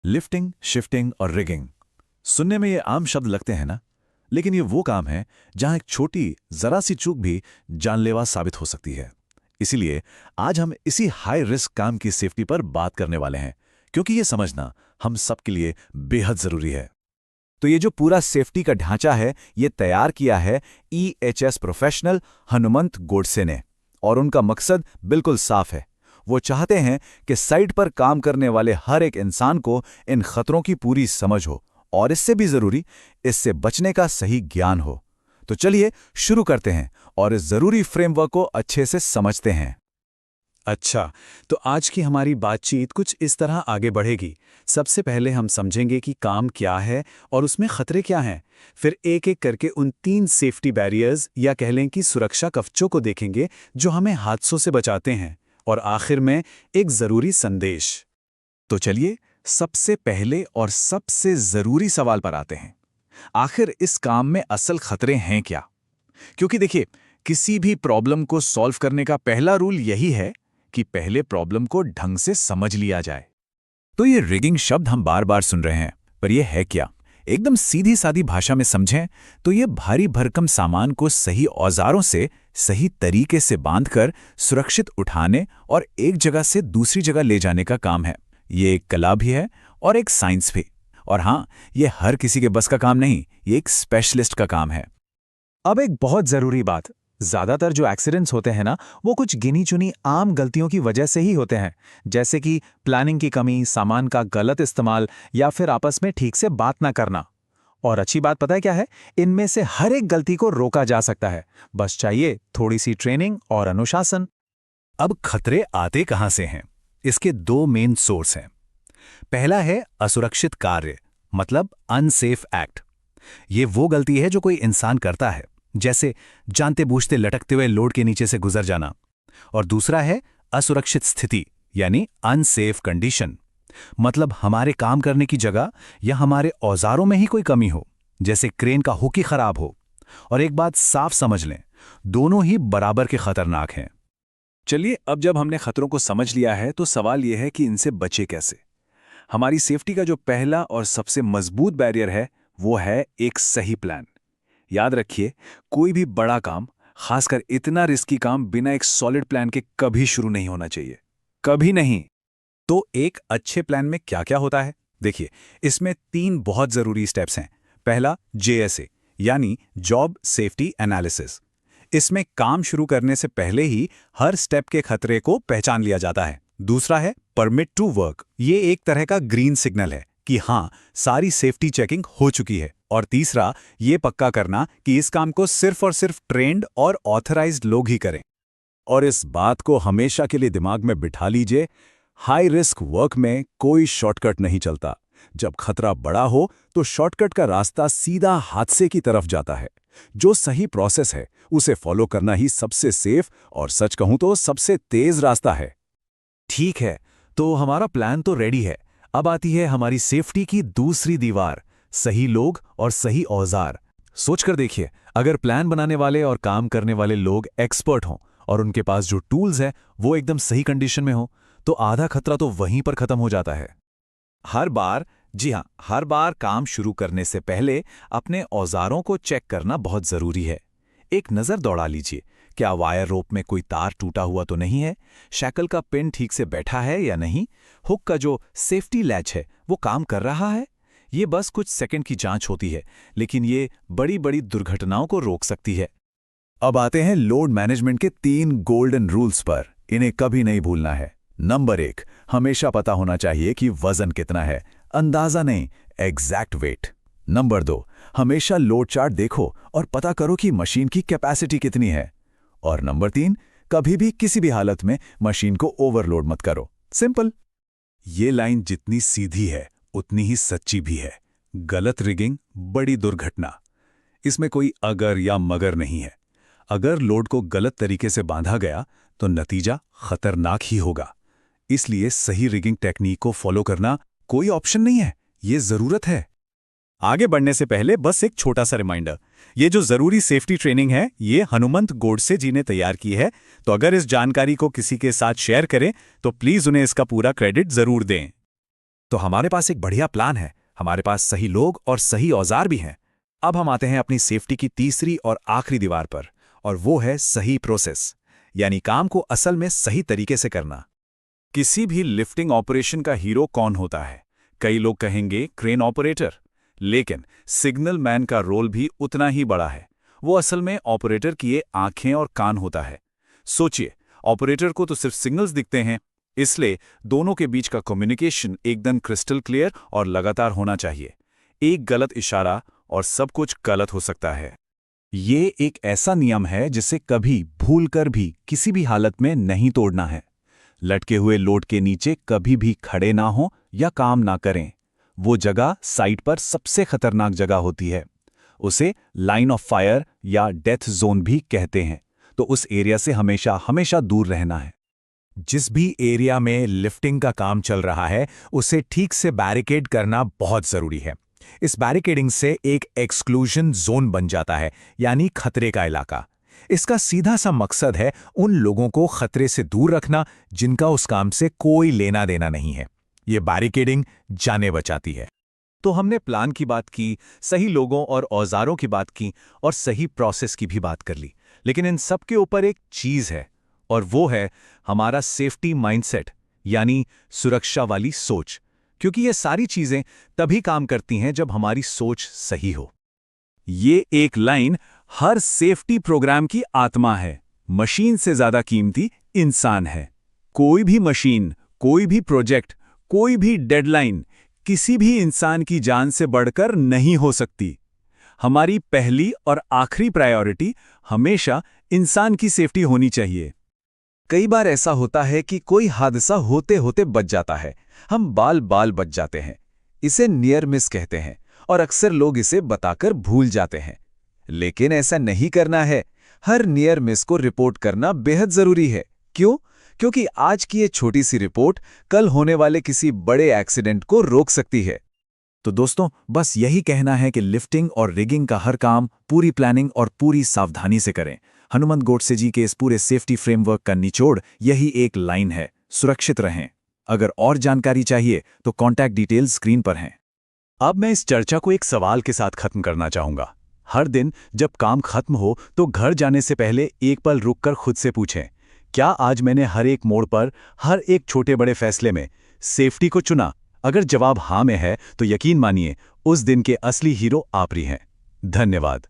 Lifting, shifting और rigging. सुनने में ये आम शब्द लगते हैं ना, लेकिन ये वो काम है जहां एक छोटी जरा सी चूक भी जानलेवा साबित हो सकती है। इसीलिए आज हम इसी हाई रिस्क काम की सेफ्टी पर बात करने वाले हैं, क्योंकि ये समझना हम सबके लिए बेहद जरूरी है। तो ये जो पूरा सेफ्टी का ढांचा है, ये तैयार किया है EHS प्रोफेशनल हनुमंत गोडसे ने। और उनका मकसद बिल्कुल साफ है। वो चाहते हैं कि साइट पर काम करने वाले हर एक इंसान को इन खतरों की पूरी समझ हो, और इससे भी जरूरी, इससे बचने का सही ज्ञान हो। तो चलिए शुरू करते हैं और इस जरूरी फ्रेमवर्क को अच्छे से समझते हैं। अच्छा, तो आज की हमारी बातचीत कुछ इस तरह आगे बढ़ेगी। सबसे पहले हम समझेंगे कि काम क्या है और उसमें खतरे क्या हैं। फिर एक एक करके उन 3 सेफ्टी बैरियर्स या कह लें कि सुरक्षा कवचों को देखेंगे जो हमें हादसों से बचाते हैं। और आखिर में एक ज़रूरी संदेश। तो चलिए सबसे पहले और सबसे जरूरी सवाल पर आते हैं। आखिर इस काम में असल खतरे हैं क्या? क्योंकि देखिए, किसी भी प्रॉब्लम को सॉल्व करने का पहला रूल यही है कि पहले प्रॉब्लम को ढंग से समझ लिया जाए। तो ये रिगिंग शब्द हम बार बार सुन रहे हैं, पर यह है क्या? एकदम सीधी सादी भाषा में समझें तो ये भारी भरकम सामान को सही औजारों से सही तरीके से बांधकर सुरक्षित उठाने और एक जगह से दूसरी जगह ले जाने का काम है। ये एक कला भी है और एक साइंस भी। और हाँ, ये हर किसी के बस का काम नहीं, ये एक स्पेशलिस्ट का काम है। अब एक बहुत ज़रूरी बात। ज़्यादातर जो एक्सीडेंट्स होते हैं ना, वो कुछ गिनी चुनी आम गलतियों की वजह से ही होते हैं। जैसे कि प्लानिंग की कमी, सामान का गलत इस्तेमाल या फिर आपस में ठीक से बात ना करना। और अच्छी बात पता है क्या है? इनमें से हर एक गलती को रोका जा सकता है। बस चाहिए थोड़ी सी ट्रेनिंग और अनुशासन। अब खतरे आते कहां से हैं? इसके 2 मेन सोर्स हैं। पहला है असुरक्षित कार्य, मतलब अनसेफ एक्ट। ये वो गलती है जो कोई इंसान करता है, जैसे जानते बूझते लटकते हुए लोड के नीचे से गुजर जाना। और दूसरा है असुरक्षित स्थिति, यानी अनसेफ कंडीशन। मतलब हमारे काम करने की जगह या हमारे औजारों में ही कोई कमी हो, जैसे क्रेन का हुक ही खराब हो। और एक बात साफ समझ लें, दोनों ही बराबर के खतरनाक हैं। चलिए, अब जब हमने खतरों को समझ लिया है तो सवाल यह है कि इनसे बचे कैसे। हमारी सेफ्टी का जो पहला और सबसे मजबूत बैरियर है वो है एक सही प्लान। याद रखिए, कोई भी बड़ा काम, खासकर इतना रिस्की काम, बिना एक सॉलिड प्लान के कभी शुरू नहीं होना चाहिए, कभी नहीं। तो एक अच्छे प्लान में क्या क्या होता है? देखिए, इसमें 3 बहुत जरूरी स्टेप्स हैं। पहला JSA, यानी जॉब सेफ्टी एनालिसिस। इसमें काम शुरू करने से पहले ही हर स्टेप के खतरे को पहचान लिया जाता है। दूसरा है परमिट टू वर्क। ये एक तरह का ग्रीन सिग्नल है कि हाँ, सारी सेफ्टी चेकिंग हो चुकी है। और तीसरा, ये पक्का करना कि इस काम को सिर्फ और सिर्फ ट्रेंड और ऑथराइज्ड लोग ही करें। और इस बात को हमेशा के लिए दिमाग में बिठा लीजिए, हाई रिस्क वर्क में कोई शॉर्टकट नहीं चलता। जब खतरा बड़ा हो तो शॉर्टकट का रास्ता सीधा हादसे की तरफ जाता है। जो सही प्रोसेस है उसे फॉलो करना ही सबसे सेफ और सच कहूं तो सबसे तेज रास्ता है। ठीक है, तो हमारा प्लान तो रेडी है। अब आती है हमारी सेफ्टी की दूसरी दीवार, सही लोग और सही औजार। सोचकर देखिए, अगर प्लान बनाने वाले और काम करने वाले लोग एक्सपर्ट हों और उनके पास जो टूल्स हैं वो एकदम सही कंडीशन में हो, तो आधा खतरा तो वहीं पर खत्म हो जाता है। हर बार, जी हाँ, हर बार काम शुरू करने से पहले अपने औजारों को चेक करना बहुत जरूरी है। एक नज़र दौड़ा लीजिए, क्या वायर रोप में कोई तार टूटा हुआ तो नहीं है? शैकल का पिन ठीक से बैठा है या नहीं? हुक का जो सेफ्टी लैच है वो काम कर रहा है? ये बस कुछ सेकंड की जांच होती है, लेकिन ये बड़ी बड़ी दुर्घटनाओं को रोक सकती है। अब आते हैं लोड मैनेजमेंट के 3 गोल्डन रूल्स पर। इन्हें कभी नहीं भूलना है। नंबर 1, हमेशा पता होना चाहिए कि वजन कितना है, अंदाजा नहीं, एग्जैक्ट वेट। नंबर 2, हमेशा लोड चार्ट देखो और पता करो कि मशीन की कैपेसिटी कितनी है। और नंबर 3, कभी भी किसी भी हालत में मशीन को ओवरलोड मत करो। सिंपल। ये लाइन जितनी सीधी है उतनी ही सच्ची भी है। गलत रिगिंग, बड़ी दुर्घटना। इसमें कोई अगर या मगर नहीं है। अगर लोड को गलत तरीके से बांधा गया तो नतीजा खतरनाक ही होगा। इसलिए सही रिगिंग टेक्निक को फॉलो करना कोई ऑप्शन नहीं है, ये जरूरत है। आगे बढ़ने से पहले बस एक छोटा सा रिमाइंडर। ये जो जरूरी सेफ्टी ट्रेनिंग है, ये हनुमंत गोडसे जी ने तैयार की है। तो अगर इस जानकारी को किसी के साथ शेयर करें तो प्लीज उन्हें इसका पूरा क्रेडिट जरूर दें। तो हमारे पास एक बढ़िया प्लान है, हमारे पास सही लोग और सही औजार भी हैं। अब हम आते हैं अपनी सेफ्टी की तीसरी और आखिरी दीवार पर, और वो है सही प्रोसेस, यानी काम को असल में सही तरीके से करना। किसी भी लिफ्टिंग ऑपरेशन का हीरो कौन होता है? कई लोग कहेंगे क्रेन ऑपरेटर, लेकिन सिग्नल मैन का रोल भी उतना ही बड़ा है। वो असल में ऑपरेटर की ये आंखें और कान होता है। सोचिए, ऑपरेटर को तो सिर्फ सिग्नल्स दिखते हैं, इसलिए दोनों के बीच का कम्युनिकेशन एकदम क्रिस्टल क्लियर और लगातार होना चाहिए। एक गलत इशारा और सब कुछ गलत हो सकता है। ये एक ऐसा नियम है जिसे कभी भूलकर भी किसी भी हालत में नहीं तोड़ना है। लटके हुए लोड के नीचे कभी भी खड़े ना हो या काम ना करें। वो जगह साइट पर सबसे खतरनाक जगह होती है। उसे लाइन ऑफ फायर या डेथ जोन भी कहते हैं, तो उस एरिया से हमेशा हमेशा दूर रहना है। जिस भी एरिया में लिफ्टिंग का काम चल रहा है, उसे ठीक से बैरिकेड करना बहुत जरूरी है। इस बैरिकेडिंग से एक एक्सक्लूजन जोन बन जाता है, यानी खतरे का इलाका। इसका सीधा सा मकसद है उन लोगों को खतरे से दूर रखना जिनका उस काम से कोई लेना देना नहीं है। ये बैरिकेडिंग जानें बचाती है। तो हमने प्लान की बात की, सही लोगों और औजारों की बात की, और सही प्रोसेस की भी बात कर ली। लेकिन इन सब के ऊपर एक चीज है, और वो है हमारा सेफ्टी माइंडसेट, यानी सुरक्षा वाली सोच। क्योंकि ये सारी चीजें तभी काम करती हैं जब हमारी सोच सही हो। ये एक लाइन हर सेफ्टी प्रोग्राम की आत्मा है। मशीन से ज्यादा कीमती इंसान है। कोई भी मशीन, कोई भी प्रोजेक्ट, कोई भी डेडलाइन किसी भी इंसान की जान से बढ़कर नहीं हो सकती। हमारी पहली और आखिरी प्रायोरिटी हमेशा इंसान की सेफ्टी होनी चाहिए। कई बार ऐसा होता है कि कोई हादसा होते होते बच जाता है, हम बाल बाल बच जाते हैं। इसे नियर मिस कहते हैं, और अक्सर लोग इसे बताकर भूल जाते हैं। लेकिन ऐसा नहीं करना है। हर नियर मिस को रिपोर्ट करना बेहद जरूरी है। क्यों? क्योंकि आज की ये छोटी सी रिपोर्ट कल होने वाले किसी बड़े एक्सीडेंट को रोक सकती है। तो दोस्तों, बस यही कहना है कि लिफ्टिंग और रिगिंग का हर काम पूरी प्लानिंग और पूरी सावधानी से करें। हनुमंत गोडसे जी के इस पूरे सेफ्टी फ्रेमवर्क का निचोड़ यही एक लाइन है: सुरक्षित रहें। अगर और जानकारी चाहिए तो कॉन्टैक्ट डिटेल्स स्क्रीन पर हैं। अब मैं इस चर्चा को एक सवाल के साथ खत्म करना चाहूंगा। हर दिन जब काम खत्म हो तो घर जाने से पहले एक पल रुककर खुद से पूछें, क्या आज मैंने हर एक मोड़ पर, हर एक छोटे बड़े फैसले में सेफ्टी को चुना? अगर जवाब हाँ में है तो यकीन मानिए, उस दिन के असली हीरो आप ही हैं। धन्यवाद।